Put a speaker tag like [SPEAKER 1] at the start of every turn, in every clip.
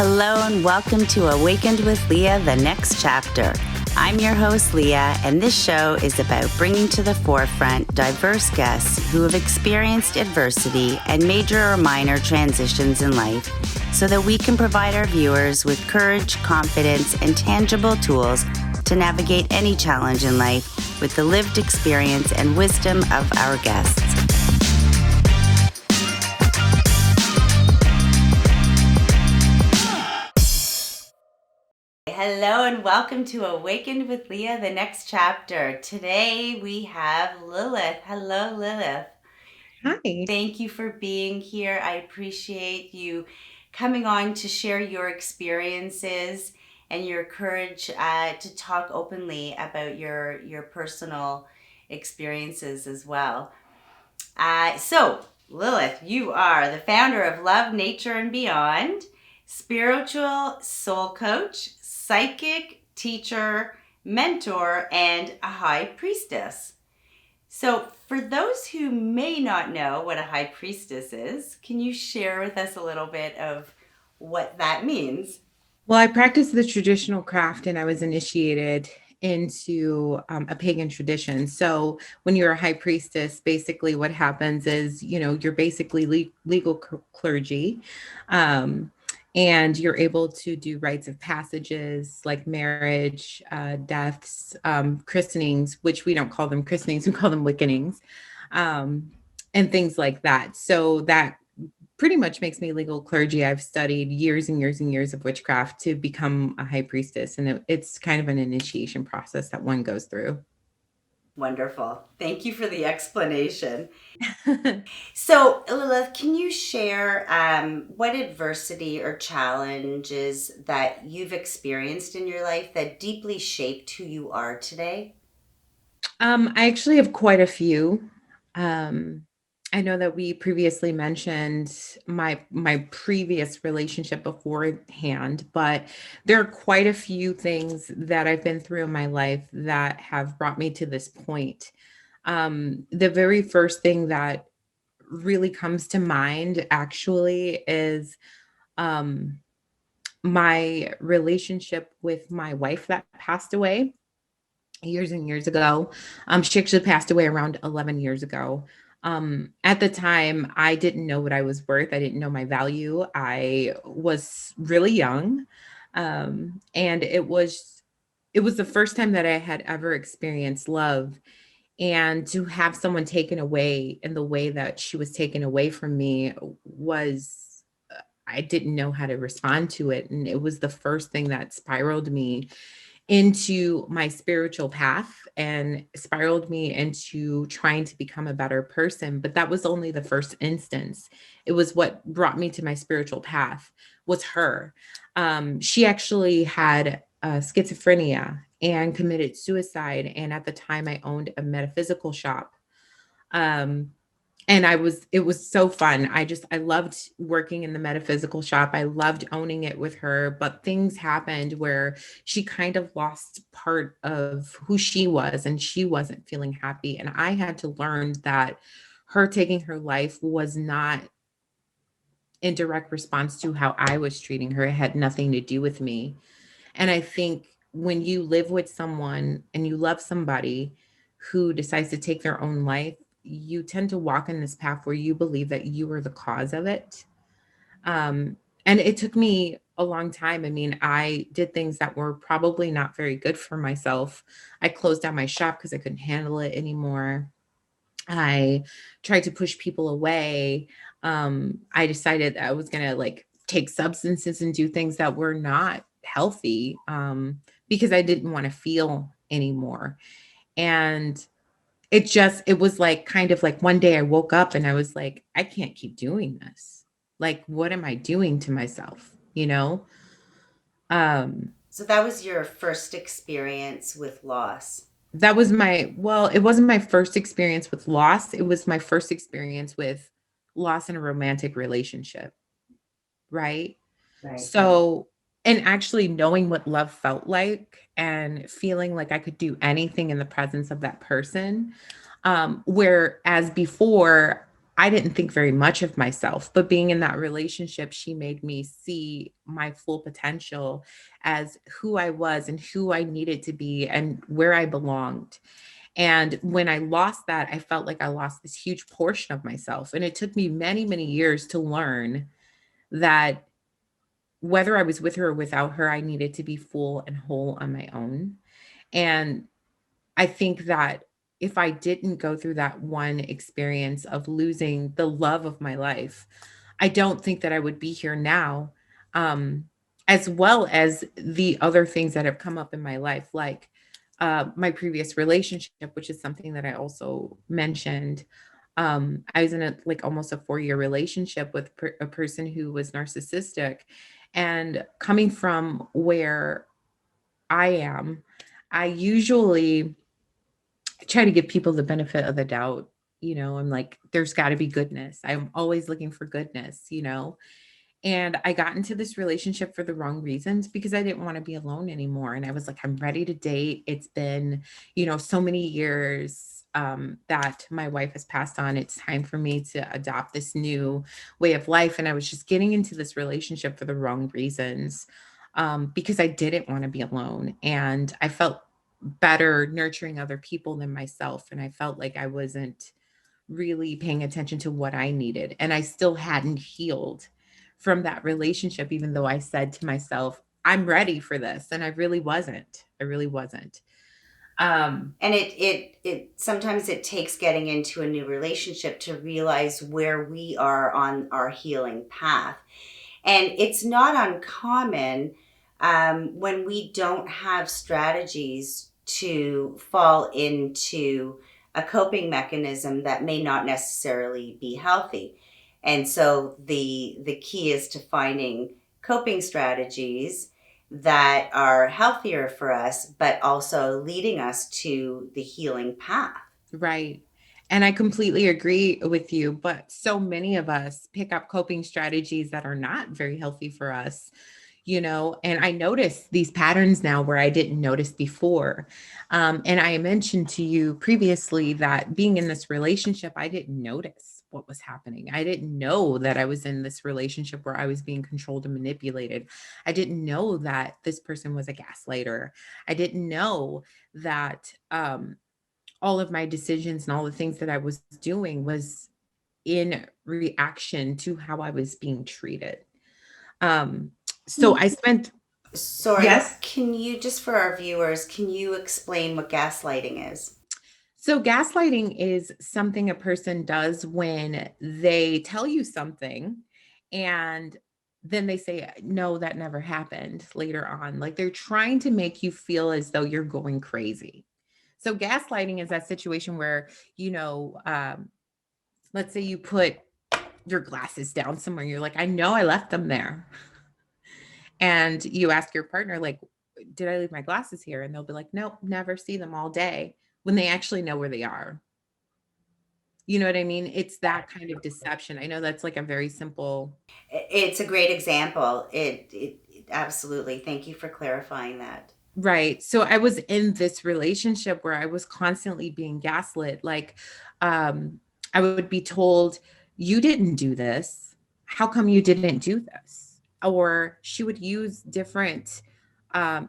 [SPEAKER 1] Hello and welcome to Awakened with Lea, the next chapter. I'm your host, Lea, and this show is about bringing to the forefront diverse guests who have experienced adversity and major or minor transitions in life so that we can provide our viewers with courage, confidence, and tangible tools to navigate any challenge in life with the lived experience and wisdom of our guests. Hello and welcome to Awakened with Lea, the next chapter. Today we have Lilith. Hello, Lilith.
[SPEAKER 2] Hi.
[SPEAKER 1] Thank you for being here. I appreciate you coming on to share your experiences and your courage to talk openly about your personal experiences as well. So, Lilith, you are the founder of Love, Nature, and Beyond, spiritual soul coach, psychic teacher, mentor, and a high priestess. So, for those who may not know what a high priestess is, can you share with us a little bit of what that means?
[SPEAKER 2] Well, I practiced the traditional craft and I was initiated into a pagan tradition. So when you're a high priestess, basically what happens is, you're basically legal clergy. And you're able to do rites of passages like marriage, deaths, christenings, which we don't call them christenings, we call them wickenings, and things like that. So that pretty much makes me legal clergy. I've studied years and years and years of witchcraft to become a high priestess. And it's kind of an initiation process that one goes through.
[SPEAKER 1] Wonderful. Thank you for the explanation. So, Lilith, can you share what adversity or challenges that you've experienced in your life that deeply shaped who you are today?
[SPEAKER 2] I actually have quite a few. I know that we previously mentioned my previous relationship beforehand, but there are quite a few things that I've been through in my life that have brought me to this point. The very first thing that really comes to mind actually is um, my relationship with my wife that passed away years and years ago. She actually passed away around 11 years ago. At the time, I didn't know what I was worth. I didn't know my value. I was really young. And it was the first time that I had ever experienced love. And to have someone taken away in the way that she was taken away from me was, I didn't know how to respond to it. And it was the first thing that spiraled me into my spiritual path and spiraled me into trying to become a better person. But that was only the first instance. It was what brought me to my spiritual path was her. She actually had schizophrenia and committed suicide. And at the time, I owned a metaphysical shop. Um, and it was so fun. I loved working in the metaphysical shop. I loved owning it with her, but things happened where she kind of lost part of who she was and she wasn't feeling happy. And I had to learn that her taking her life was not in direct response to how I was treating her. It had nothing to do with me. And I think when you live with someone and you love somebody who decides to take their own life, you tend to walk in this path where you believe that you are the cause of it. And it took me a long time. I mean, I did things that were probably not very good for myself. I closed down my shop because I couldn't handle it anymore. I tried to push people away. I decided I was going to like take substances and do things that were not healthy because I didn't want to feel anymore. And it was like kind of like one day I woke up and I was like, I can't keep doing this. Like, what am I doing to myself? You know? Um,
[SPEAKER 1] So, that was your first experience with loss.
[SPEAKER 2] that was well, it wasn't my first experience with loss. It was my first experience with loss in a romantic relationship. Right.
[SPEAKER 1] Right.
[SPEAKER 2] So, and actually knowing what love felt like and feeling like I could do anything in the presence of that person. Whereas before, I didn't think very much of myself, but being in that relationship, she made me see my full potential as who I was and who I needed to be and where I belonged. And when I lost that, I felt like I lost this huge portion of myself. And it took me many, many years to learn that whether I was with her or without her, I needed to be full and whole on my own. And I think that if I didn't go through that one experience of losing the love of my life, I don't think that I would be here now. Um, as well as the other things that have come up in my life, like my previous relationship, which is something that I also mentioned. I was in a like almost a 4-year relationship with a person who was narcissistic, and coming from where I am, I usually try to give people the benefit of the doubt. I'm like, there's got to be goodness. I'm always looking for goodness, and I got into this relationship for the wrong reasons because I didn't want to be alone anymore. And I was like, I'm ready to date. It's been, so many years that my wife has passed on. It's time for me to adopt this new way of life. And I was just getting into this relationship for the wrong reasons, because I didn't want to be alone. And I felt better nurturing other people than myself. And I felt like I wasn't really paying attention to what I needed. And I still hadn't healed from that relationship, even though I said to myself, I'm ready for this. And I really wasn't. I really wasn't. Um,
[SPEAKER 1] And it sometimes it takes getting into a new relationship to realize where we are on our healing path. And it's not uncommon, when we don't have strategies to fall into a coping mechanism that may not necessarily be healthy. And so the key is to finding coping strategies that are healthier for us, but also leading us to the healing path.
[SPEAKER 2] Right. And I completely agree with you. But so many of us pick up coping strategies that are not very healthy for us, and I notice these patterns now where I didn't notice before. And I mentioned to you previously that being in this relationship, I didn't notice what was happening. I didn't know that I was in this relationship where I was being controlled and manipulated. I didn't know that this person was a gaslighter. I didn't know that all of my decisions and all the things that I was doing was in reaction to how I was being treated. Um, so I spent,
[SPEAKER 1] Sorry,
[SPEAKER 2] yes.
[SPEAKER 1] can you, just for our viewers, can you explain what gaslighting is?
[SPEAKER 2] So gaslighting is something a person does when they tell you something and then they say, no, that never happened later on. Like they're trying to make you feel as though you're going crazy. So gaslighting is that situation where, let's say you put your glasses down somewhere. You're like, I know I left them there. And you ask your partner, like, did I leave my glasses here? And they'll be like, nope, never see them all day, when they actually know where they are. You know what I mean? It's that kind of deception. I know that's like a very simple.
[SPEAKER 1] It's a great example. It absolutely. Thank you for clarifying that.
[SPEAKER 2] Right. So I was in this relationship where I was constantly being gaslit. Like, I would be told, you didn't do this. How come you didn't do this? Or she would use different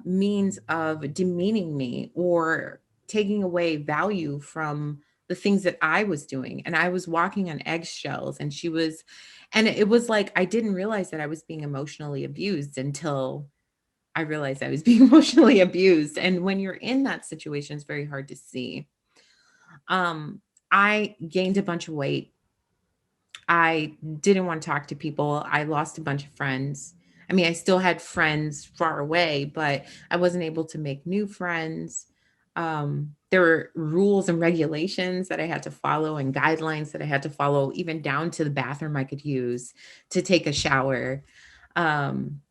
[SPEAKER 2] means of demeaning me or taking away value from the things that I was doing. And I was walking on eggshells. And it was like, I didn't realize that I was being emotionally abused until I realized I was being emotionally abused. And when you're in that situation, it's very hard to see. Um, I gained a bunch of weight. I didn't want to talk to people. I lost a bunch of friends. I mean, I still had friends far away, but I wasn't able to make new friends. There were rules and regulations that I had to follow and guidelines that I had to follow, even down to the bathroom I could use to take a shower. Um,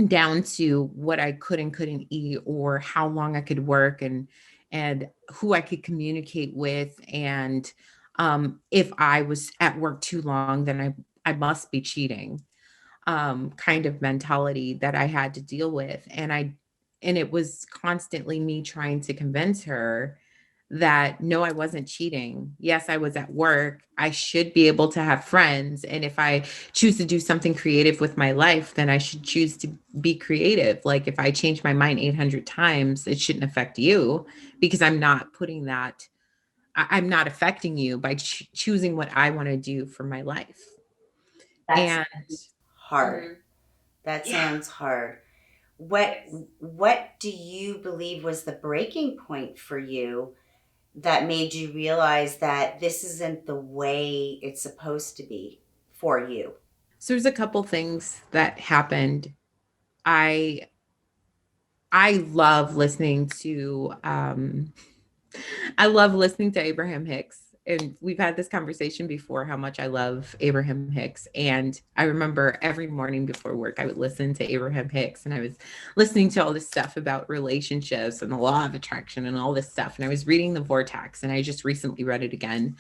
[SPEAKER 2] Down to what I could and couldn't eat or how long I could work and who I could communicate with. And if I was at work too long, then I must be cheating, kind of mentality that I had to deal with. And it was constantly me trying to convince her that no, I wasn't cheating. Yes, I was at work. I should be able to have friends. And if I choose to do something creative with my life, then I should choose to be creative. Like if I change my mind 800 times, it shouldn't affect you because I'm not putting that, I'm not affecting you by choosing what I want to do for my life.
[SPEAKER 1] That's
[SPEAKER 2] And
[SPEAKER 1] hard.
[SPEAKER 2] Mhm.
[SPEAKER 1] That
[SPEAKER 2] Yeah.
[SPEAKER 1] sounds hard. What
[SPEAKER 2] Yes.
[SPEAKER 1] what do you believe was the breaking point for you that made you realize that this isn't the way it's supposed to be for you?
[SPEAKER 2] So there's a couple things that happened. I I love listening to I love listening to Abraham Hicks. And we've had this conversation before how much I love Abraham Hicks. And I remember every morning before work, I would listen to Abraham Hicks and I was listening to all this stuff about relationships and the law of attraction and all this stuff. And I was reading The Vortex and I just recently read it again.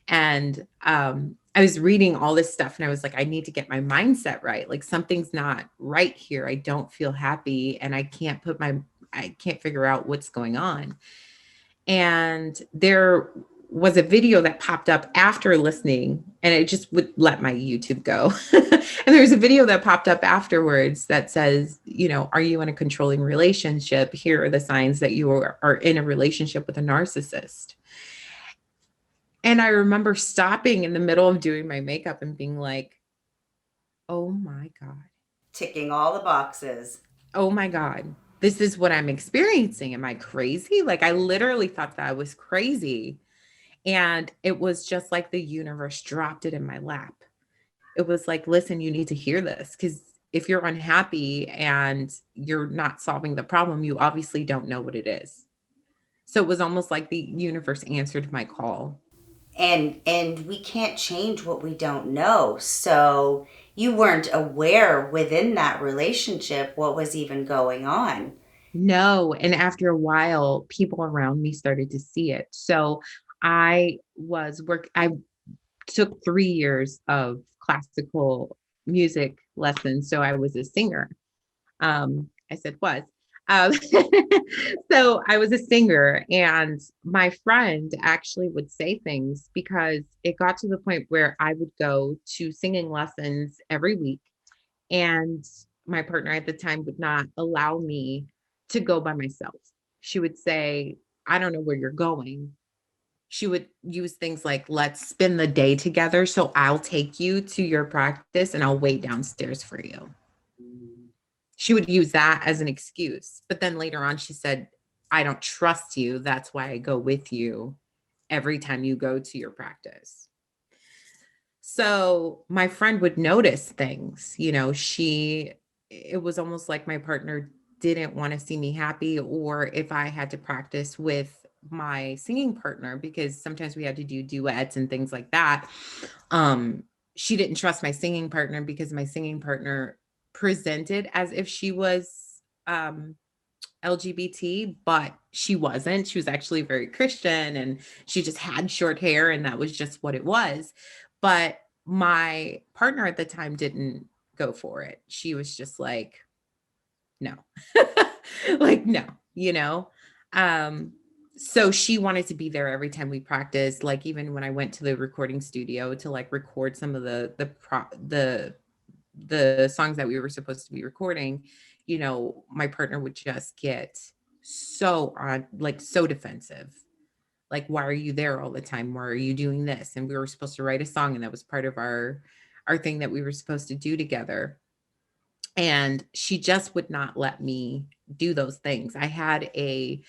[SPEAKER 2] And I was reading all this stuff and I was like, I need to get my mindset right. Like something's not right here. I don't feel happy and I can't figure out what's going on. And there was a video that popped up after listening and it just would let my YouTube go. And there was a video that popped up afterwards that says, you know, are you in a controlling relationship? Here are the signs that you are in a relationship with a narcissist. And I remember stopping in the middle of doing my makeup and being like, oh my God.
[SPEAKER 1] Ticking all the boxes.
[SPEAKER 2] Oh my God. This is what I'm experiencing. Am I crazy? Like, I literally thought that I was crazy. And it was just like the universe dropped it in my lap. It was like, listen, you need to hear this because if you're unhappy and you're not solving the problem, you obviously don't know what it is. So it was almost like the universe answered my call.
[SPEAKER 1] And we can't change what we don't know. So you weren't aware within that relationship what was even going on.
[SPEAKER 2] No, and after a while, people around me started to see it. So I took 3 years of classical music lessons, so I was a singer. I said was. Um, so I was a singer, and my friend actually would say things because it got to the point where I would go to singing lessons every week, and my partner at the time would not allow me to go by myself. She would say, I don't know where you're going. She would use things like, let's spend the day together. So I'll take you to your practice and I'll wait downstairs for you. She would use that as an excuse. But then later on, she said, I don't trust you. That's why I go with you every time you go to your practice. So my friend would notice things, it was almost like my partner didn't want to see me happy, or if I had to practice with my singing partner, because sometimes we had to do duets and things like that. Um, she didn't trust my singing partner because my singing partner presented as if she was LGBT, but she wasn't. She was actually very Christian and she just had short hair and that was just what it was. But my partner at the time didn't go for it. She was just like, no, like, no, you know? Um, so she wanted to be there every time we practiced. Like even when I went to the recording studio to like record some of the songs that we were supposed to be recording, my partner would just get so on, like so defensive. Like, why are you there all the time? Why are you doing this? And we were supposed to write a song, and that was part of our thing that we were supposed to do together. And she just would not let me do those things. I had a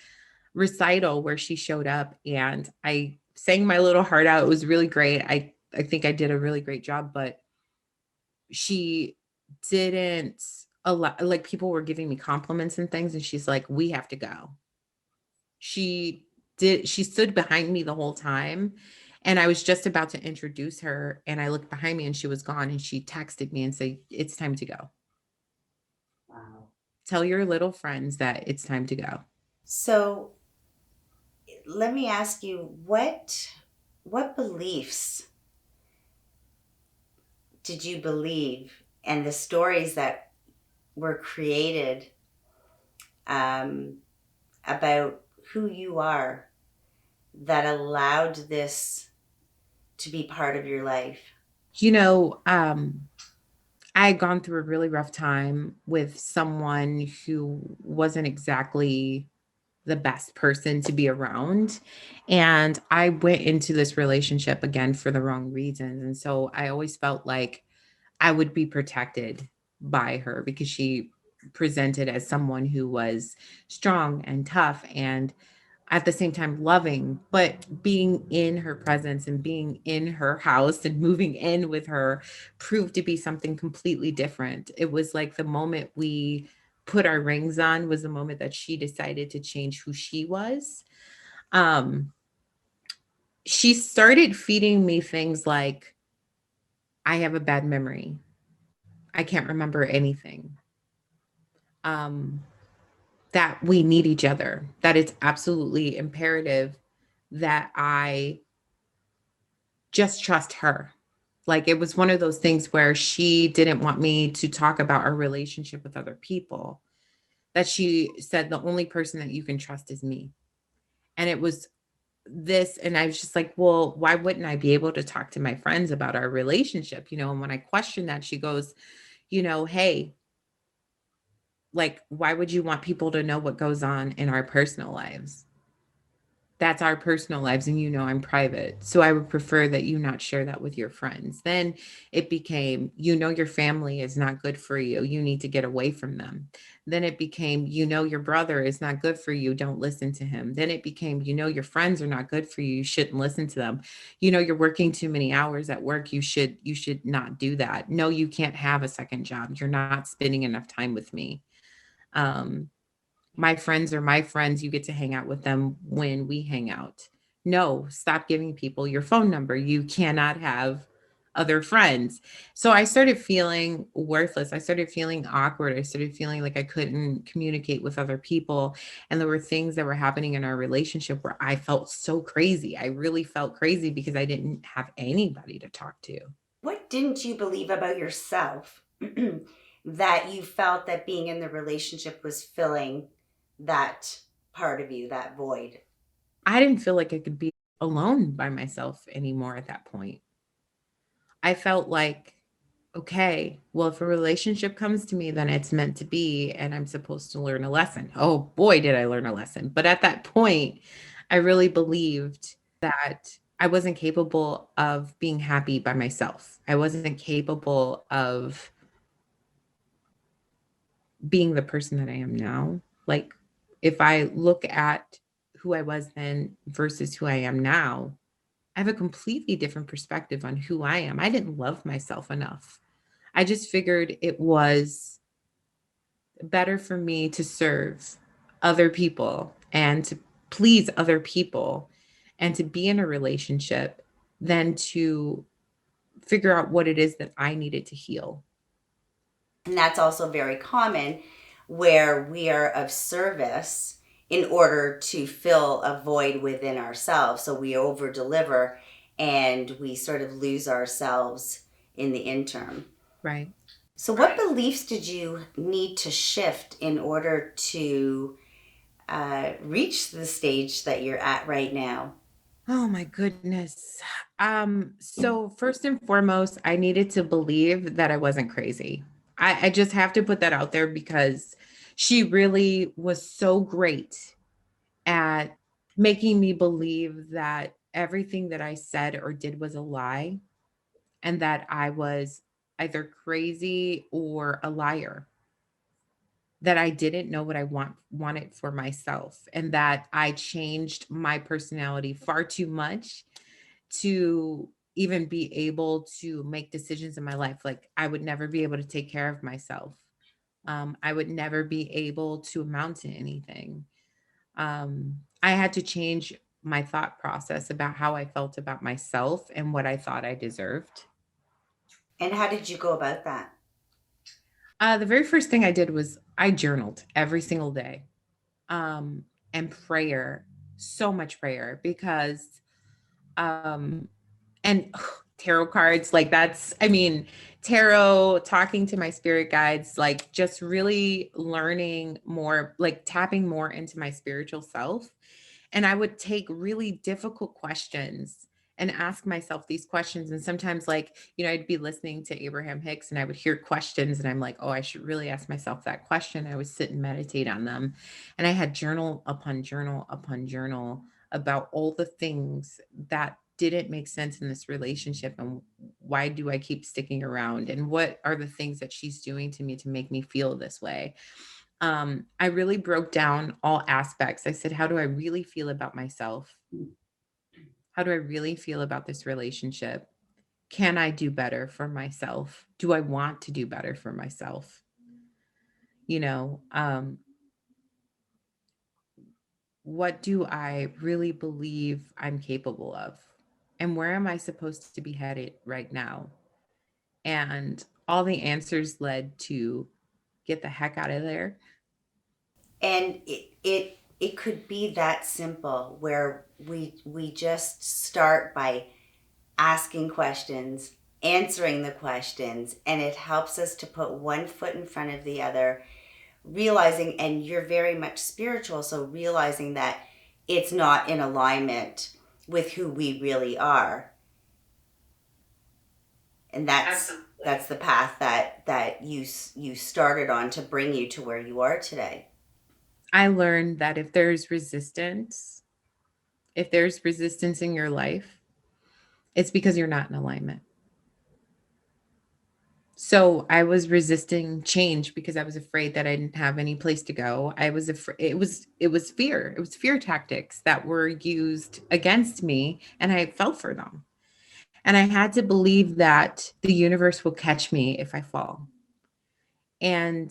[SPEAKER 2] recital where she showed up and I sang my little heart out. It was really great. I think I did a really great job, but she didn't allow, like people were giving me compliments and things and she's like, we have to go. She stood behind me the whole time and I was just about to introduce her and I looked behind me and she was gone and she texted me and said, it's time to go.
[SPEAKER 1] Wow.
[SPEAKER 2] Tell your little friends that it's time to go.
[SPEAKER 1] So let me ask you, what beliefs did you believe, and the stories that were created um, about who you are that allowed this to be part of your life?
[SPEAKER 2] You know, I had gone through a really rough time with someone who wasn't exactly the best person to be around. And I went into this relationship again for the wrong reasons. And so I always felt like I would be protected by her because she presented as someone who was strong and tough and at the same time loving, but being in her presence and being in her house and moving in with her proved to be something completely different. It was like the moment we put our rings on was the moment that she decided to change who she was. Um, she started feeding me things like, I have a bad memory. I can't remember anything. Um, that we need each other, that it's absolutely imperative that I just trust her. Like it was one of those things where she didn't want me to talk about our relationship with other people. That she said the only person that you can trust is me. And it was this, and I was just like, well, why wouldn't I be able to talk to my friends about our relationship? And when I questioned that, she goes, hey, like, why would you want people to know what goes on in our personal lives? That's our personal lives, and I'm private, so I would prefer that you not share that with your friends. Then it became, your family is not good for you, you need to get away from them. Then it became, your brother is not good for you, don't listen to him. Then it became, your friends are not good for you, you shouldn't listen to them. You're working too many hours at work, you should not do that. No, you can't have a second job, you're not spending enough time with me. um my friends are my friends. You get to hang out with them when we hang out. No, stop giving people your phone number. You cannot have other friends. So I started feeling worthless. I started feeling awkward. I started feeling like I couldn't communicate with other people. And there were things that were happening in our relationship where I felt so crazy. I really felt crazy because I didn't have anybody to talk to.
[SPEAKER 1] What didn't you believe about yourself that you felt that being in the relationship was filling that part of you, that void?
[SPEAKER 2] I didn't feel like I could be alone by myself anymore at that point. I felt like, okay, well, if a relationship comes to me, then it's meant to be, and I'm supposed to learn a lesson. Oh boy, did I learn a lesson. But at that point, I really believed that I wasn't capable of being happy by myself. I wasn't capable of being the person that I am now. Like, if I look at who I was then versus who I am now, I have a completely different perspective on who I am. I didn't love myself enough. I just figured it was better for me to serve other people and to please other people and to be in a relationship than to figure out what it is that I needed to heal.
[SPEAKER 1] And that's also very common where we are of service in order to fill a void within ourselves. So we over deliver and we sort of lose ourselves in the interim.
[SPEAKER 2] Right.
[SPEAKER 1] So, what beliefs did you need to shift in order to reach the stage that you're at right now?
[SPEAKER 2] Oh my goodness. So first and foremost, I needed to believe that I wasn't crazy. I just have to put that out there because she really was so great at making me believe that everything that I said or did was a lie and that I was either crazy or a liar, that I didn't know what I wanted for myself, and that I changed my personality far too much to even be able to make decisions in my life. Like I would never be able to take care of myself. I would never be able to amount to anything. I had to change my thought process about how I felt about myself and what I thought I deserved.
[SPEAKER 1] And how did you go about that?
[SPEAKER 2] The very first thing I did was I journaled every single day, um, and prayer, so much prayer because um, and tarot cards, like that's, I mean, tarot, talking to my spirit guides, like just really learning more, like tapping more into my spiritual self And I would take really difficult questions and ask myself these questions. And sometimes, like, I'd be listening to Abraham Hicks and I would hear questions and I'm like, oh, I should really ask myself that question. I would sit and meditate on them. And I had journal upon journal upon journal about all the things that didn't make sense in this relationship, and why do I keep sticking around, and what are the things that she's doing to me to make me feel this way. I really broke down all aspects. I said, how do I really feel about myself? How do I really feel about this relationship? Can I do better for myself? Do I want to do better for myself? You know, um, what do I really believe I'm capable of? And where am I supposed to be headed right now? And all the answers led to get the heck out of there.
[SPEAKER 1] And it could be that simple, where we just start by asking questions, answering the questions, and it helps us to put one foot in front of the other, realizing, and you're very much spiritual, so realizing that it's not in alignment with who we really are. And that's the path that you started on to bring you to where you are today.
[SPEAKER 2] I learned that if there's resistance in your life, it's because you're not in alignment. So I was resisting change because I was afraid that I didn't have any place to go. I was afraid. It was fear. It was fear tactics that were used against me, and I fell for them. And I had to believe that the universe will catch me if I fall. And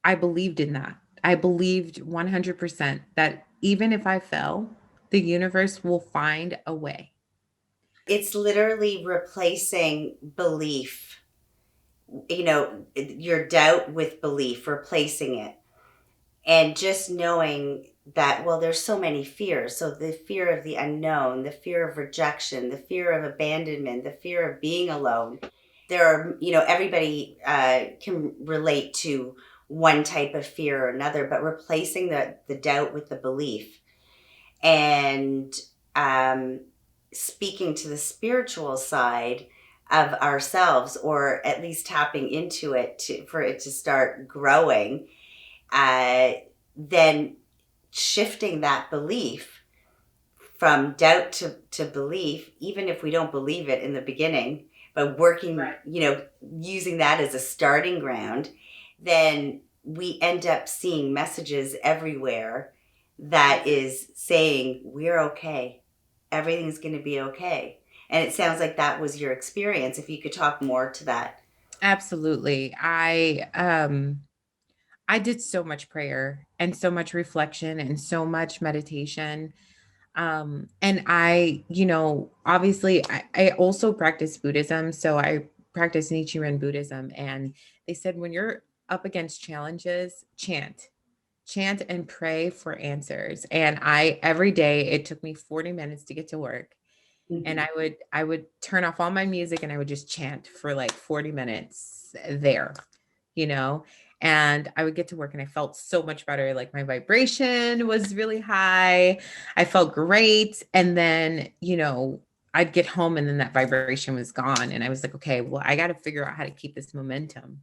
[SPEAKER 2] I believed in that. I believed 100% that even if I fell, the universe will find a way.
[SPEAKER 1] It's literally replacing belief, your doubt with belief, replacing it. And just knowing that, well, there's so many fears. So the fear of the unknown, the fear of rejection, the fear of abandonment, the fear of being alone. There are, everybody can relate to one type of fear or another, but replacing the doubt with the belief, and um, speaking to the spiritual side of ourselves, or at least tapping into it for it to start growing, uh, then shifting that belief from doubt to belief, even if we don't believe it in the beginning, but working, right, using that as a starting ground, then we end up seeing messages everywhere that is saying, we're okay. Everything's going to be okay. And it sounds like that was your experience. If you could talk more to that.
[SPEAKER 2] Absolutely. I did so much prayer and so much reflection and so much meditation. And obviously I also practice Buddhism. So I practice Nichiren Buddhism. And they said, when you're up against challenges, chant and pray for answers. And every day, it took me 40 minutes to get to work. And I would turn off all my music and I would just chant for like 40 minutes there, you know, and I would get to work and I felt so much better. Like, my vibration was really high. I felt great. And then, I'd get home and then that vibration was gone. And I was like, okay, well, I got to figure out how to keep this momentum.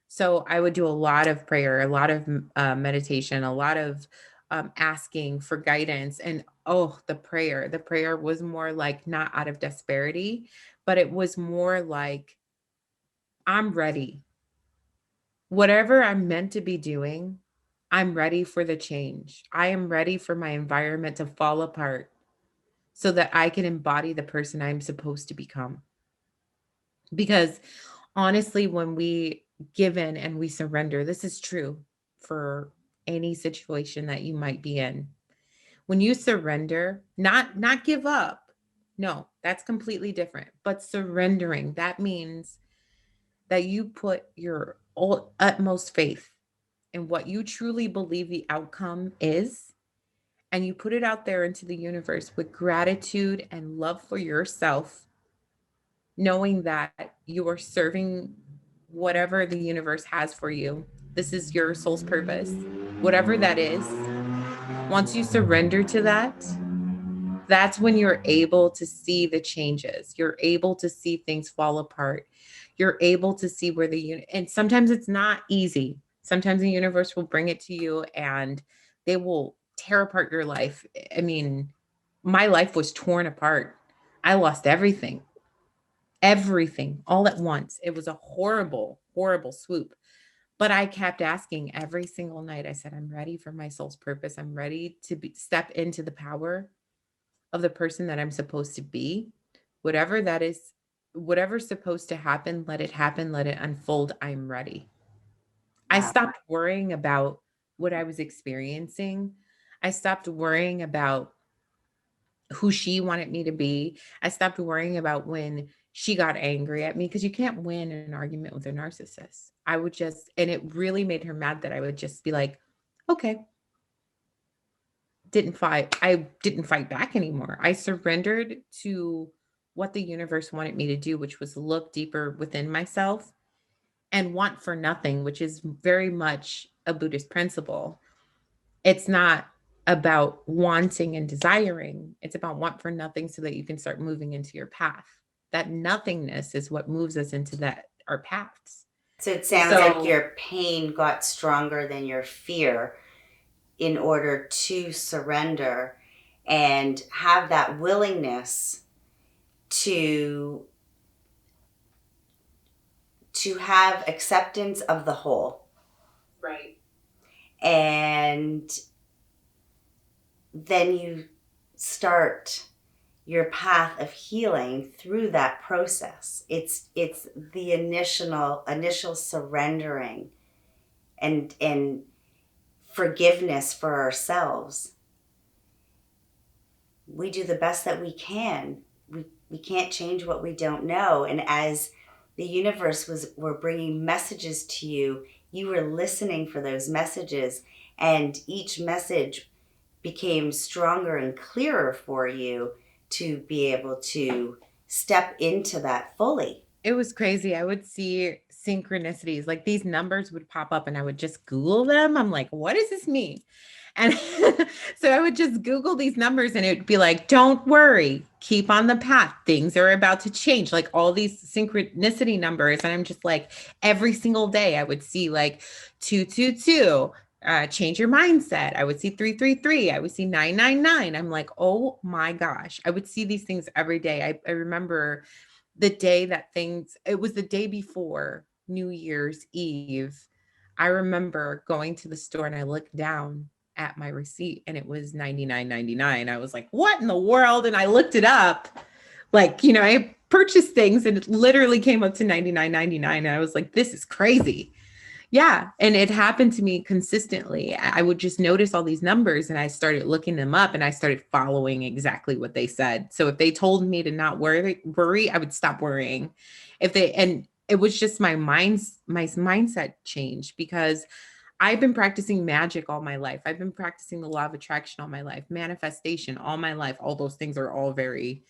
[SPEAKER 2] So I would do a lot of prayer, a lot of meditation, a lot of asking for guidance. And oh, the prayer was more like not out of desperity, but it was more like, I'm ready. Whatever I'm meant to be doing, I'm ready for the change. I am ready for my environment to fall apart so that I can embody the person I'm supposed to become. Because honestly, when we give in and we surrender, this is true for any situation that you might be in. When you surrender, not give up. No, that's completely different. But surrendering, that means that you put your utmost faith in what you truly believe the outcome is, and you put it out there into the universe with gratitude and love for yourself, knowing that you are serving whatever the universe has for you. This is your soul's purpose, whatever that is. Once you surrender to that, that's when you're able to see the changes. You're able to see things fall apart. You're able to see where and sometimes it's not easy. Sometimes the universe will bring it to you and they will tear apart your life. I mean, my life was torn apart. I lost everything all at once. It was a horrible, horrible swoop. But I kept asking every single night. I said, I'm ready for my soul's purpose. I'm ready to step into the power of the person that I'm supposed to be. Whatever that is, whatever's supposed to happen, let it unfold. I'm ready. I
[SPEAKER 1] Wow.
[SPEAKER 2] stopped worrying about what I was experiencing. I stopped worrying about who she wanted me to be. I stopped worrying about when she got angry at me because you can't win an argument with a narcissist. I would just, and it really made her mad that I would just be like, okay, didn't fight. I didn't fight back anymore. I surrendered to what the universe wanted me to do, which was look deeper within myself and want for nothing, which is very much a Buddhist principle. It's not about wanting and desiring. It's about want for nothing so that you can start moving into your path. That nothingness is what moves us into that our paths.
[SPEAKER 1] So it sounds like
[SPEAKER 2] So
[SPEAKER 1] your pain got stronger than your fear in order to surrender and have that willingness to have acceptance of the whole.
[SPEAKER 2] right.
[SPEAKER 1] And then you start your path of healing through that process. It's the initial surrendering and forgiveness for ourselves. We do the best that we can. We can't change what we don't know. And as the universe were bringing messages to you, you were listening for those messages, and each message became stronger and clearer for you to be able to step into that fully.
[SPEAKER 2] It was crazy. I would see synchronicities, like these numbers would pop up and I would just Google them. I'm like, what does this mean? And so I would just Google these numbers and it would be like, don't worry, keep on the path. Things are about to change, like all these synchronicity numbers. And I'm just like, every single day I would see like 222, change your mindset. I would see 333. I would see 999. I'm like, oh my gosh. I would see these things every day. I remember the day that it was the day before New Year's Eve. I remember going to the store and I looked down at my receipt and it was $99.99. I was like, what in the world? And I looked it up. Like, I purchased things and it literally came up to $99.99. And I was like, this is crazy. Yeah. And it happened to me consistently. I would just notice all these numbers and I started looking them up and I started following exactly what they said. So if they told me to not worry, I would stop worrying. And it was just my mindset change because I've been practicing magic all my life. I've been practicing the law of attraction all my life, manifestation all my life. All those things are all very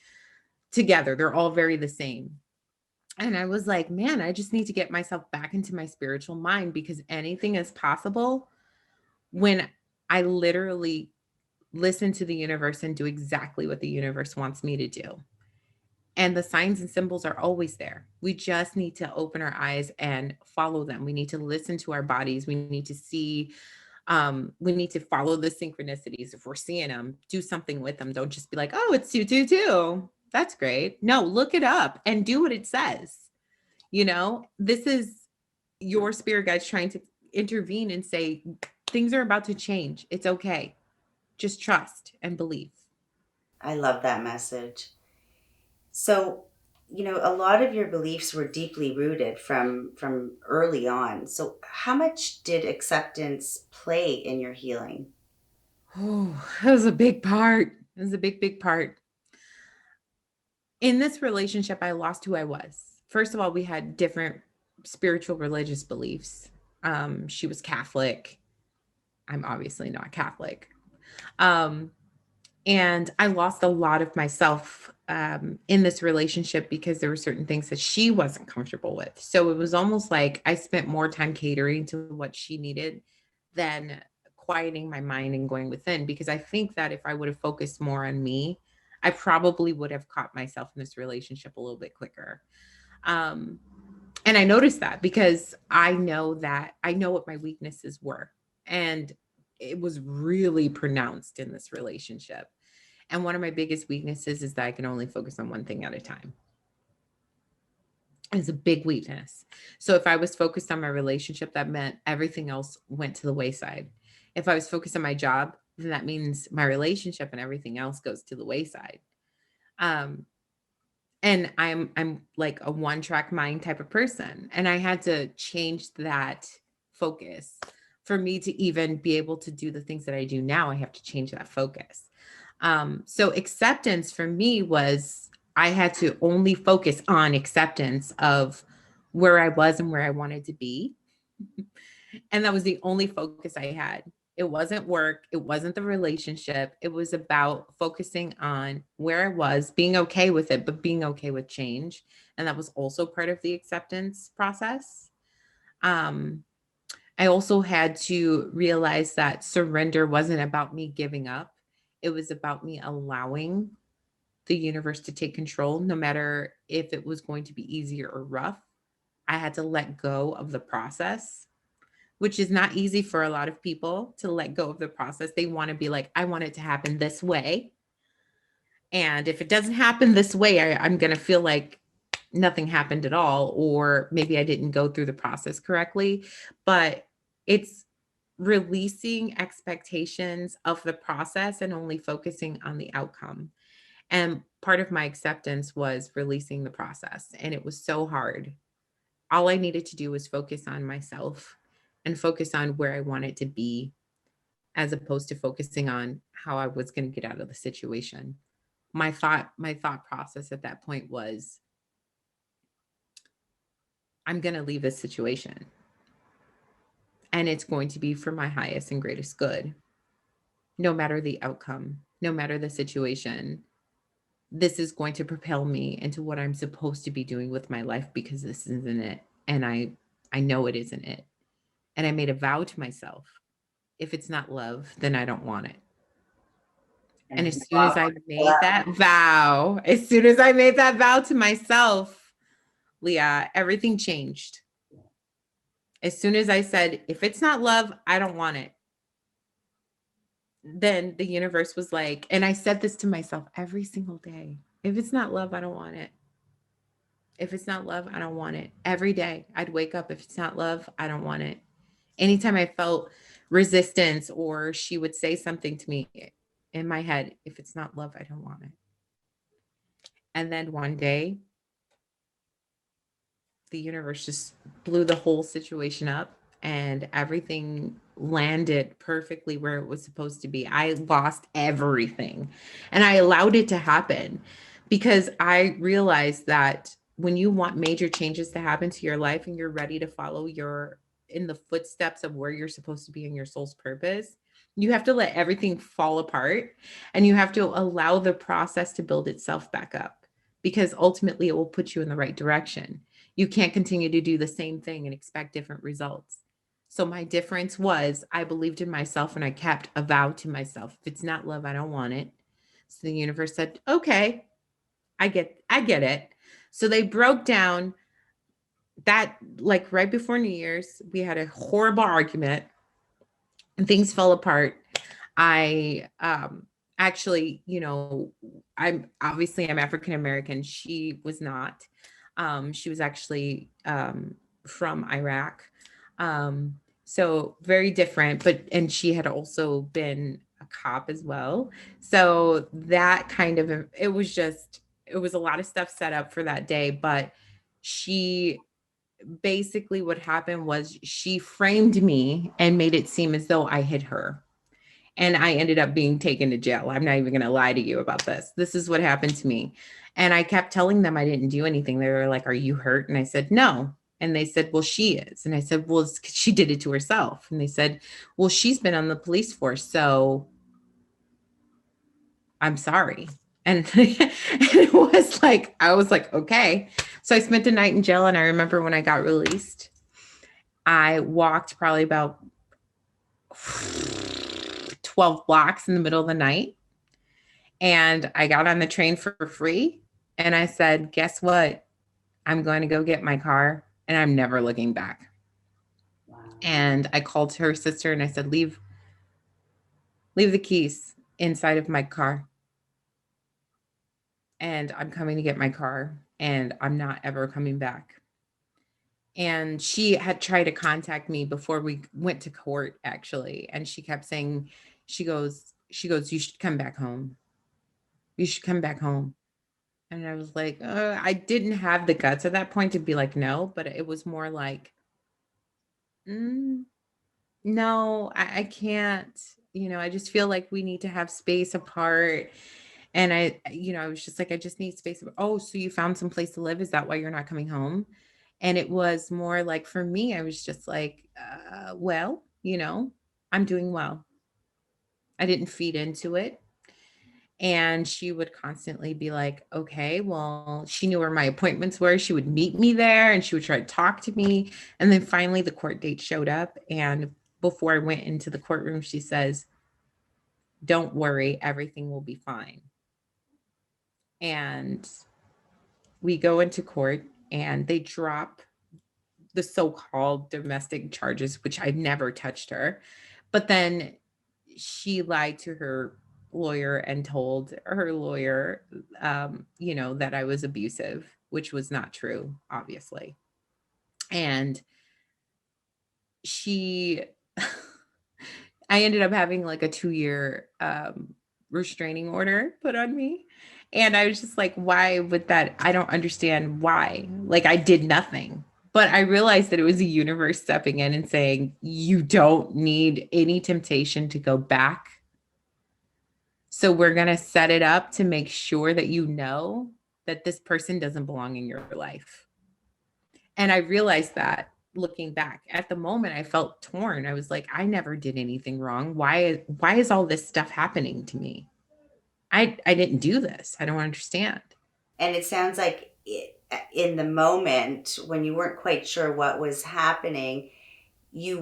[SPEAKER 2] together. They're all very the same. And I was like, man, I just need to get myself back into my spiritual mind because anything is possible when I literally listen to the universe and do exactly what the universe wants me to do. And the signs and symbols are always there. We just need to open our eyes and follow them. We need to listen to our bodies. We need to see, we need to follow the synchronicities. If we're seeing them, do something with them. Don't just be like, oh, it's 222. That's great. No, look it up and do what it says. This is your spirit guides trying to intervene and say, things are about to change. It's okay. Just trust and believe.
[SPEAKER 1] I love that message. So, a lot of your beliefs were deeply rooted from early on. So, how much did acceptance play in your healing?
[SPEAKER 2] Oh, that was a big part. It was a big, big part. In this relationship, I lost who I was. First of all, we had different spiritual religious beliefs. She was Catholic. I'm obviously not Catholic. Um, and I lost a lot of myself in this relationship because there were certain things that she wasn't comfortable with. So it was almost like I spent more time catering to what she needed than quieting my mind and going within, because I think that if I would have focused more on me, I probably would have caught myself in this relationship a little bit quicker. Um, and I noticed that because I know what my weaknesses were. And it was really pronounced in this relationship. And one of my biggest weaknesses is that I can only focus on one thing at a time. It's a big weakness. So if I was focused on my relationship, that meant everything else went to the wayside. If I was focused on my job, then that means my relationship and everything else goes to the wayside. Um, and I'm like a one track mind type of person, and I had to change that focus for me to even be able to do the things that I do now. I have to change that focus. So acceptance for me was, I had to only focus on acceptance of where I was and where I wanted to be. And that was the only focus I had. It wasn't work. It wasn't the relationship. It was about focusing on where I was, being okay with it, but being okay with change. And that was also part of the acceptance process. Um, I also had to realize that surrender wasn't about me giving up. It was about me allowing the universe to take control, no matter if it was going to be easier or rough. I had to let go of the process, which is not easy for a lot of people to let go of the process. They want to be like, I want it to happen this way. And if it doesn't happen this way, I'm going to feel like nothing happened at all, or maybe I didn't go through the process correctly. But it's releasing expectations of the process and only focusing on the outcome. And part of my acceptance was releasing the process. And it was so hard. All I needed to do was focus on myself and focus on where I wanted to be, as opposed to focusing on how I was going to get out of the situation. My thought process at that point was, I'm going to leave this situation, and it's going to be for my highest and greatest good, no matter the outcome, no matter the situation. This is going to propel me into what I'm supposed to be doing with my life, because this isn't it. And I know it isn't it. And I made a vow to myself, if it's not love, then I don't want it. And as soon as I made that vow, to myself, Lea, everything changed. As soon as I said, if it's not love, I don't want it, then the universe was like, and I said this to myself every single day, if it's not love, I don't want it. If it's not love, I don't want it. Every day I'd wake up, if it's not love, I don't want it. Anytime I felt resistance, or she would say something to me in my head, if it's not love, I don't want it. And then one day, the universe just blew the whole situation up, and everything landed perfectly where it was supposed to be. I lost everything, and I allowed it to happen, because I realized that when you want major changes to happen to your life and you're ready to follow in the footsteps of where you're supposed to be in your soul's purpose, you have to let everything fall apart, and you have to allow the process to build itself back up, because ultimately it will put you in the right direction. You can't continue to do the same thing and expect different results. So my difference was, I believed in myself, and I kept a vow to myself. If it's not love, I don't want it. So the universe said, okay, I get it. So they broke down that, like right before New Year's, we had a horrible argument and things fell apart. I actually, I'm African American. She was not. She was actually from Iraq. So very different, and she had also been a cop as well. So that kind of, it was a lot of stuff set up for that day, but she basically, what happened was, she framed me and made it seem as though I hit her. And I ended up being taken to jail. I'm not even going to lie to you about this. This is what happened to me. And I kept telling them I didn't do anything. They were like, are you hurt? And I said, no. And they said, well, she is. And I said, well, she did it to herself. And they said, well, she's been on the police force, so I'm sorry. And it was like, I was like, okay. So I spent the night in jail. And I remember when I got released, I walked probably about 12 blocks in the middle of the night. And I got on the train for free. And I said, guess what? I'm going to go get my car and I'm never looking back.
[SPEAKER 1] Wow.
[SPEAKER 2] And I called her sister and I said, leave the keys inside of my car. And I'm coming to get my car and I'm not ever coming back. And she had tried to contact me before we went to court, actually. And she kept saying, you should come back home. You should come back home. And I was like, I didn't have the guts at that point to be like, no, but it was more like, mm, no, I can't. I just feel like we need to have space apart. And I was just like, I just need space. Oh, so you found some place to live? Is that why you're not coming home? And it was more like, for me, I was just like, well, I'm doing well. I didn't feed into it. And she would constantly be like, okay, well, she knew where my appointments were. She would meet me there and she would try to talk to me. And then finally the court date showed up. And before I went into the courtroom, she says, don't worry, everything will be fine. And we go into court and they drop the so-called domestic charges, which I never touched her. But then she lied to her lawyer and told her lawyer, that I was abusive, which was not true, obviously. And she, I ended up having like a 2-year restraining order put on me. And I was just like, why would that? I don't understand why. Like, I did nothing. But I realized that it was the universe stepping in and saying, you don't need any temptation to go back. So we're going to set it up to make sure that you know that this person doesn't belong in your life. And I realized that looking back. At the moment, I felt torn. I was like, I never did anything wrong. Why is all this stuff happening to me? I didn't do this. I don't understand.
[SPEAKER 1] And it sounds like in the moment when you weren't quite sure what was happening, you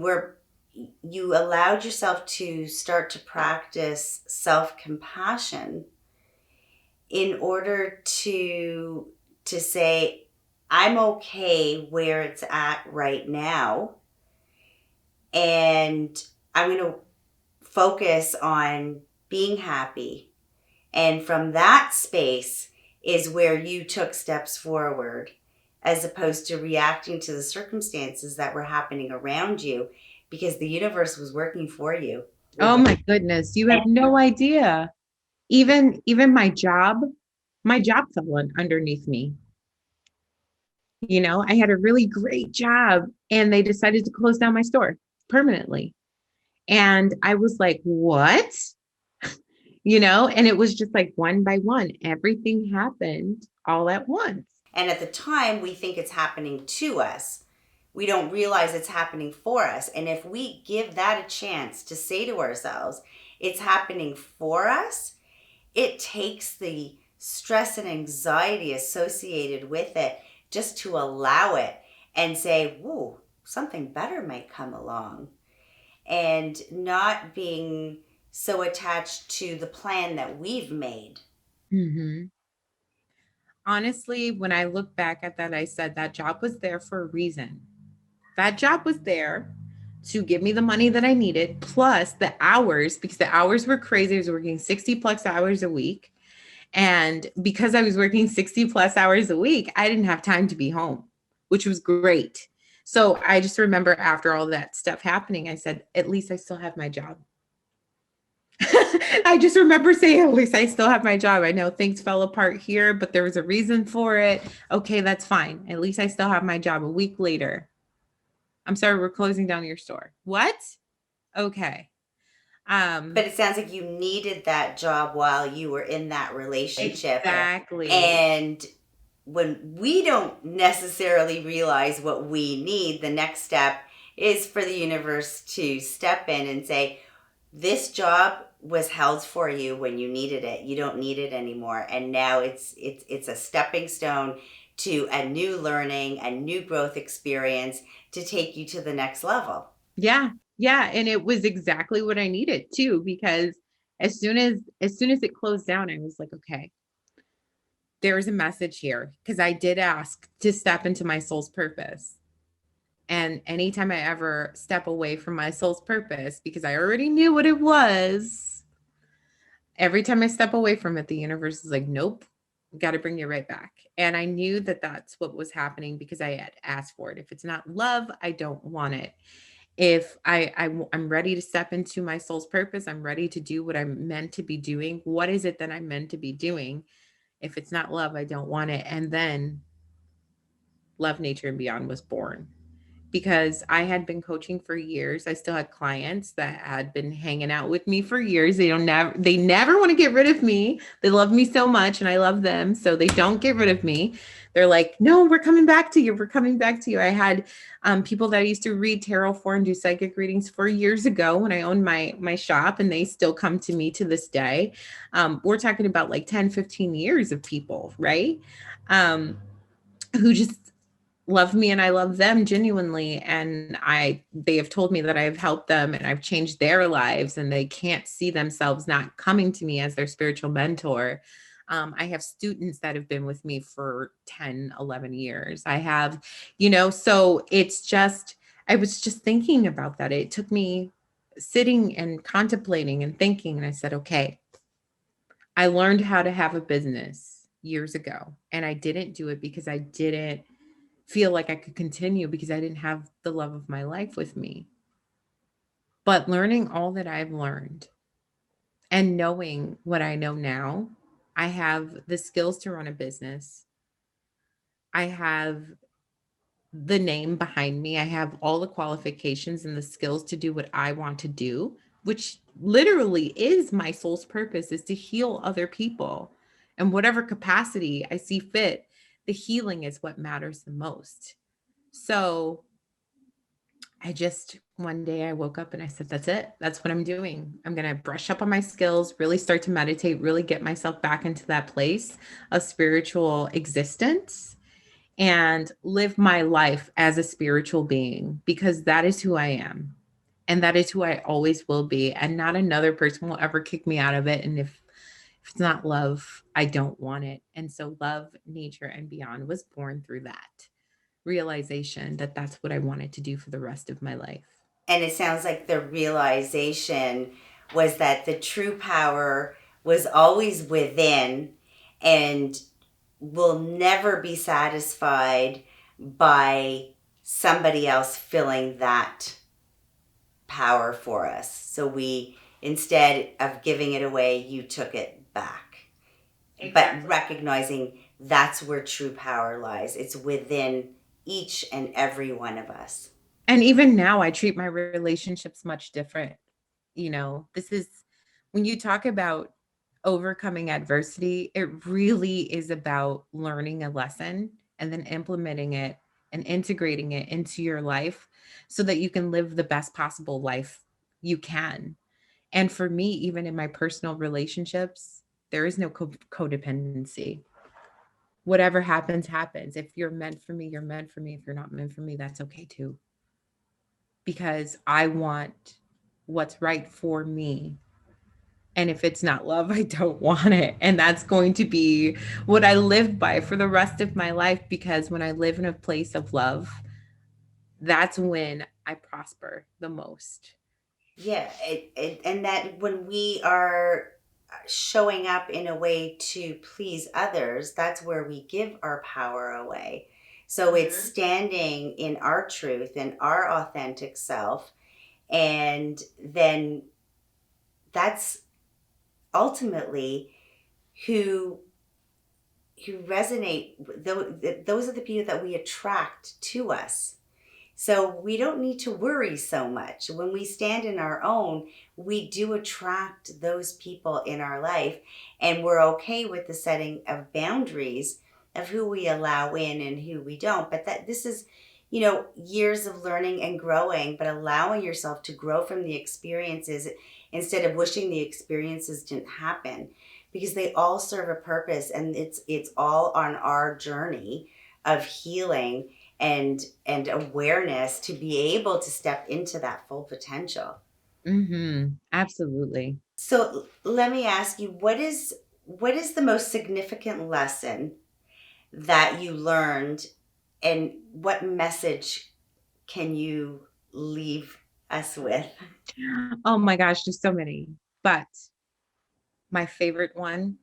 [SPEAKER 1] allowed yourself to start to practice self-compassion in order to say, I'm okay where it's at right now, and I'm going to focus on being happy. And from that space is where you took steps forward, as opposed to reacting to the circumstances that were happening around you, because the universe was working for you.
[SPEAKER 2] Oh my goodness, you have no idea. Even my job fell underneath me. I had a really great job and they decided to close down my store permanently. And I was like, what? And it was just like one by one, everything happened all at once.
[SPEAKER 1] And at the time, we think it's happening to us. We don't realize it's happening for us. And if we give that a chance to say to ourselves, it's happening for us, it takes the stress and anxiety associated with it just to allow it and say, whoa, something better might come along. And not being so attached to the plan that we've made.
[SPEAKER 2] Mm-hmm. Honestly, when I look back at that, I said that job was there for a reason. That job was there to give me the money that I needed, plus the hours, because the hours were crazy. I was working 60 plus hours a week. And because I was working 60 plus hours a week, I didn't have time to be home, which was great. So I just remember after all that stuff happening, I said, at least I still have my job. I just remember saying, at least I still have my job. I know things fell apart here, but there was a reason for it. Okay, that's fine. At least I still have my job. A week later, I'm sorry, we're closing down your store. What? Okay.
[SPEAKER 1] But it sounds like you needed that job while you were in that relationship.
[SPEAKER 2] Exactly.
[SPEAKER 1] And when we don't necessarily realize what we need, the next step is for the universe to step in and say, this job was held for you when you needed it. You don't need it anymore. And now it's a stepping stone to a new learning, a new growth experience to take you to the next level.
[SPEAKER 2] Yeah. Yeah, and it was exactly what I needed too, because as soon as it closed down, I was like, okay, there's a message here. Because I did ask to step into my soul's purpose. And anytime I ever step away from my soul's purpose, because I already knew what it was, every time I step away from it, the universe is like, nope, got to bring you right back. And I knew that that's what was happening because I had asked for it. If it's not love, I don't want it. If I'm ready to step into my soul's purpose, I'm ready to do what I'm meant to be doing. What is it that I'm meant to be doing? If it's not love, I don't want it. And then Love, Nature, and Beyond was born because I had been coaching for years. I still had clients that had been hanging out with me for years. They never want to get rid of me. They love me so much and I love them. So they don't get rid of me. They're like, no, we're coming back to you. We're coming back to you. I had people that I used to read tarot for and do psychic readings for years ago when I owned my shop, and they still come to me to this day. We're talking about like 10, 15 years of people, right? Um, who just love me and I love them genuinely, and they have told me that I've helped them and I've changed their lives, and they can't see themselves not coming to me as their spiritual mentor. I have students that have been with me for 10, 11 years. I have, so it's just, I was just thinking about that. It took me sitting and contemplating and thinking, and I said, okay, I learned how to have a business years ago, and I didn't do it because I didn't feel like I could continue because I didn't have the love of my life with me. But learning all that I've learned and knowing what I know now, I have the skills to run a business. I have the name behind me. I have all the qualifications and the skills to do what I want to do, which literally is my soul's purpose, is to heal other people. And whatever capacity I see fit, the healing is what matters the most. So I just one day I woke up and I said, that's it. That's what I'm doing. I'm going to brush up on my skills, really start to meditate, really get myself back into that place of spiritual existence and live my life as a spiritual being, because that is who I am. And that is who I always will be. And not another person will ever kick me out of it. And if it's not love, I don't want it. And so Love, Nature, and Beyond was born through that realization that that's what I wanted to do for the rest of my life.
[SPEAKER 1] And it sounds like the realization was that the true power was always within and will never be satisfied by somebody else filling that power for us. So we, instead of giving it away, you took it back. Exactly. But recognizing that's where true power lies. It's within each and every one of us.
[SPEAKER 2] And even now, I treat my relationships much different. This is when you talk about overcoming adversity, it really is about learning a lesson and then implementing it and integrating it into your life so that you can live the best possible life you can. And for me, even in my personal relationships, there is no codependency. Whatever happens, happens. If you're meant for me, you're meant for me. If you're not meant for me, that's okay too. Because I want what's right for me. And if it's not love, I don't want it. And that's going to be what I live by for the rest of my life. Because when I live in a place of love, that's when I prosper the most.
[SPEAKER 1] Yeah, and that when we are showing up in a way to please others, that's where we give our power away. So it's standing in our truth and our authentic self, and then that's ultimately who resonate. Those are the people that we attract to us. So we don't need to worry so much. When we stand in our own, we do attract those people in our life, and we're okay with the setting of boundaries of who we allow in and who we don't. But that this is, years of learning and growing, but allowing yourself to grow from the experiences instead of wishing the experiences didn't happen, because they all serve a purpose, and it's all on our journey of healing and awareness to be able to step into that full potential.
[SPEAKER 2] Absolutely.
[SPEAKER 1] So let me ask you, what is the most significant lesson that you learned, and what message can you leave us with?
[SPEAKER 2] Oh my gosh, there's so many. But my favorite one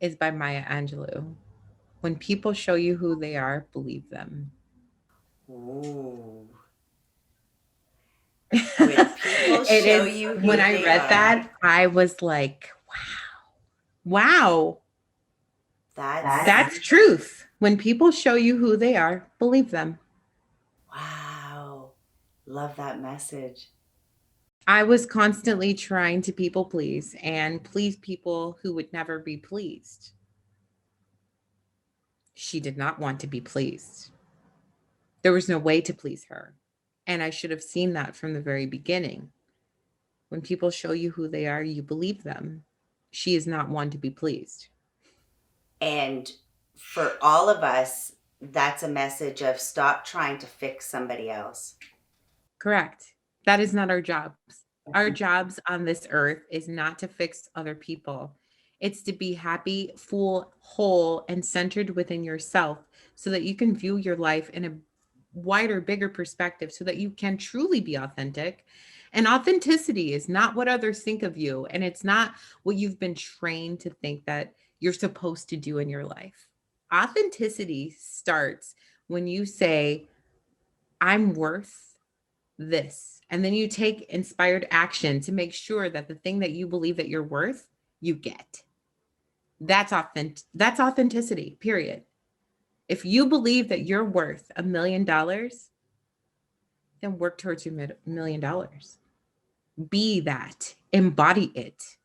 [SPEAKER 2] is by Maya Angelou. When people show you who they are, believe them.
[SPEAKER 1] Ooh. When people
[SPEAKER 2] It
[SPEAKER 1] show
[SPEAKER 2] is,
[SPEAKER 1] you
[SPEAKER 2] when
[SPEAKER 1] who
[SPEAKER 2] I
[SPEAKER 1] they
[SPEAKER 2] read
[SPEAKER 1] are.
[SPEAKER 2] that, I was like, wow,
[SPEAKER 1] That's
[SPEAKER 2] that's truth. When people show you who they are, believe them.
[SPEAKER 1] wow. Love that message.
[SPEAKER 2] I was constantly trying to people please and please people who would never be pleased. She did not want to be pleased. There was no way to please her. And I should have seen that from the very beginning. When people show you who they are, you believe them. She is not one to be pleased.
[SPEAKER 1] And for all of us, that's a message of stop trying to fix somebody else.
[SPEAKER 2] Correct. That is not our jobs. Our jobs on this earth is not to fix other people. It's to be happy, full, whole, and centered within yourself so that you can view your life in a wider, bigger perspective so that you can truly be authentic. And authenticity is not what others think of you, and it's not what you've been trained to think that you're supposed to do in your life. Authenticity starts when you say, I'm worth this. And then you take inspired action to make sure that the thing that you believe that you're worth, you get. That's authenticity, period. If you believe that you're worth $1 million, then work towards your $1 million. Be that, embody it.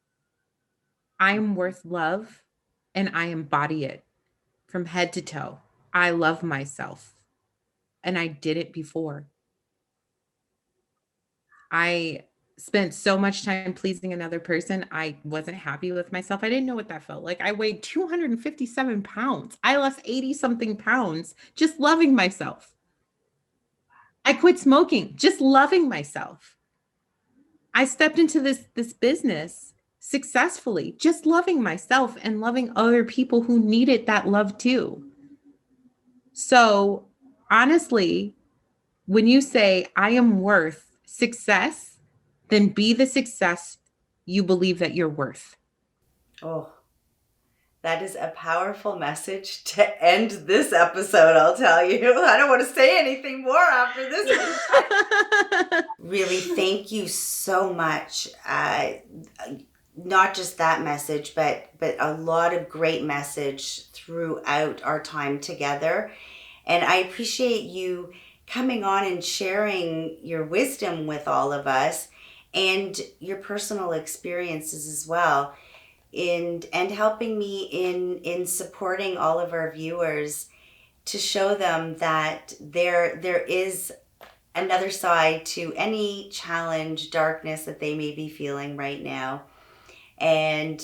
[SPEAKER 2] I'm worth love, and I embody it from head to toe. I love myself, and I did it before. I spent so much time pleasing another person. I wasn't happy with myself. I didn't know what that felt like. I weighed 257 pounds. I lost 80 something pounds just loving myself. I quit smoking, just loving myself. I stepped into this business successfully, just loving myself and loving other people who needed that love too. So, honestly, when you say I am worth success, then be the success you believe that you're worth.
[SPEAKER 1] Oh, that is a powerful message to end this episode, I'll tell you. I don't want to say anything more after this one. Really, thank you so much. Not just that message, but a lot of great message throughout our time together. And I appreciate you coming on and sharing your wisdom with all of us and your personal experiences as well, and helping me in supporting all of our viewers to show them that there is another side to any challenge, darkness that they may be feeling right now. And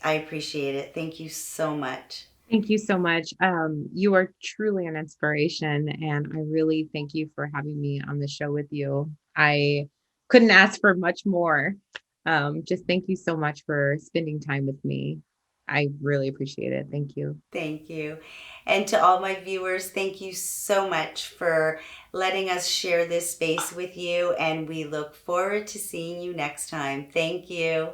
[SPEAKER 1] I appreciate it. Thank you so much.
[SPEAKER 2] Thank you so much. You are truly an inspiration, and I really thank you for having me on the show with you. I couldn't ask for much more. Just thank you so much for spending time with me. I really appreciate it. Thank you.
[SPEAKER 1] Thank you. And to all my viewers, thank you so much for letting us share this space with you. And we look forward to seeing you next time. Thank you.